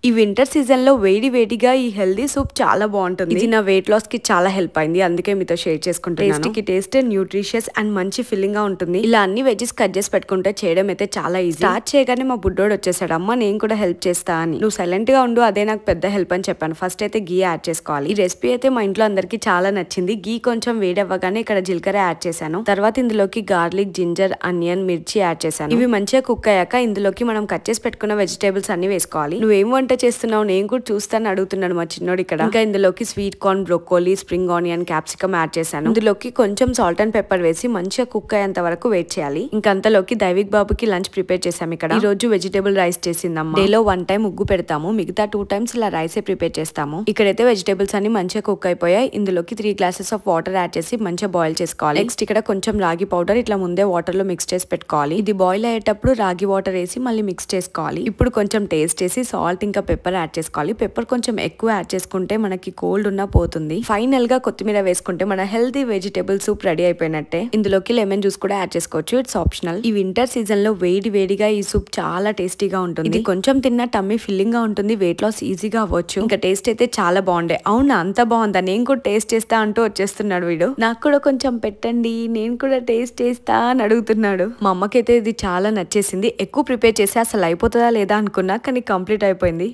ఈ winter season లో వేడి వేడిగా ఈ హెల్దీ సూప్ చాలా బాగుంటుంది. ఇది నా వెయిట్ లాస్ కి చాలా హెల్ప్ అయింది, అందుకే మీతో షేర్ చేసుకుంటున్నాను. టేస్ట్ కి టేస్ట్, న్యూట్రిషియస్ అండ్ మంచి ఫిల్లింగ్ గా ఉంటుంది. ఇలా అన్ని వెజెస్ కట్ చేసి పెట్టుకుంటే చేయడం అయితే చాలా ఈజీ. స్టార్ట్ చేయగానే మా బుడ్డోడు వచ్చేసాడు, అమ్మ నేను కూడా హెల్ప్ చేస్తా అని. నువ్వు సైలెంట్ గా ఉండు, అదే నాకు పెద్ద హెల్ప్ అని చెప్పాను. ఫస్ట్ అయితే గీ యాడ్ చేసుకోవాలి. ఈ రెసిపీ అయితే మా ఇంట్లో అందరికి చాలా నచ్చింది. గీ కొంచెం వేడవ్వగానే ఇక్కడ జీలకర్ర యాడ్ చేశాను. తర్వాత ఇందులోకి గార్లిక్, జింజర్, ఆనియన్, మిర్చి యాడ్ చేశాను. ఇవి మంచిగా కుక్ అయ్యాక ఇందులోకి మనం కట్ చేసి పెట్టుకున్న వెజిటేబుల్స్ అన్ని వేసుకోవాలి. నువ్వేం వంట చేస్తున్నావు, నేను కూడా చూస్తాను అడుగుతున్నాడు మా చిన్నోడు ఇక్కడ. ఇంకా ఇందులోకి sweet corn, broccoli, spring onion, capsicum add చేశాను. ఇందులోకి కొంచెం సాల్ట్ అండ్ పెప్పర్ వేసి మంచిగా కుక్ అయ్యేంత వరకు వెయిట్ చేయాలి. ఇంకా అంతలోకి దైవిక్ బాబుకి లంచ్ ప్రిపేర్ చేసాం. ఇక్కడ ఈ రోజు వెజిటేబుల్ రైస్ చేసిందమ్మా. డేలో 1 టైం ఉగ్గు పెడతాము, మిగతా 2 టైమ్స్ ఇలా రైస్ ప్రిపేర్ చేస్తాము. ఇక్కడైతే వెజిటేబుల్స్ అన్ని మంచిగా కుక్ అయిపోయాయి. ఇందులోకి 3 గ్లాసెస్ ఆఫ్ వాటర్ యాడ్ చేసి మంచిగా బాయిల్ చేసుకోవాలి. నెక్స్ట్ ఇక్కడ కొంచెం రాగి పౌడర్ ఇట్లా ముందే వాటర్ లో మిక్స్ చేసి పెట్టుకోవాలి. ఇది బాయిల్ అయ్యేటప్పుడు రాగి వాటర్ వేసి మళ్ళీ మిక్స్ చేసుకోవాలి. ఇప్పుడు కొంచెం టేస్ట్ చేసి సాల్ట్ ఇంకా పెప్పర్ యాడ్ చేసుకోవాలి. పెప్పర్ కొంచెం ఎక్కువ యాడ్ చేసుకుంటే మనకి కోల్డ్ ఉన్నా పోతుంది. ఫైనల్ గా కొత్తిమీర వేసుకుంటే మన హెల్తీ వెజిటేబుల్ సూప్ రెడీ అయిపోయినట్టే. ఇందులోకి లెమన్ జ్యూస్ కూడా యాడ్ చేసుకోవచ్చు, ఇట్స్ ఆప్షనల్. ఈ వింటర్ సీజన్ లో వేడి వేడిగా ఈ సూప్ చాలా టేస్టీగా ఉంటుంది. ఇది కొంచెం తిన్నా టమ్మీ ఫిల్లింగ్ గా ఉంటుంది, వెయిట్ లాస్ ఈజీగా అవ్వచ్చు. ఇంకా టేస్ట్ అయితే చాలా బాగుండే. అవునా, అంత బాగుందా, నేను కూడా టేస్ట్ చేస్తా అంటూ వచ్చేస్తున్నాడు వీడు. నాకు కూడా కొంచెం పెట్టండి, నేను కూడా టేస్ట్ చేస్తా అని అడుగుతున్నాడు. మా అమ్మకైతే ఇది చాలా నచ్చేసింది. ఎక్కువ ప్రిపేర్ చేసి అసలు అయిపోతుందా లేదా అనుకున్నా, కానీ కంప్లీట్ అయిపోయింది.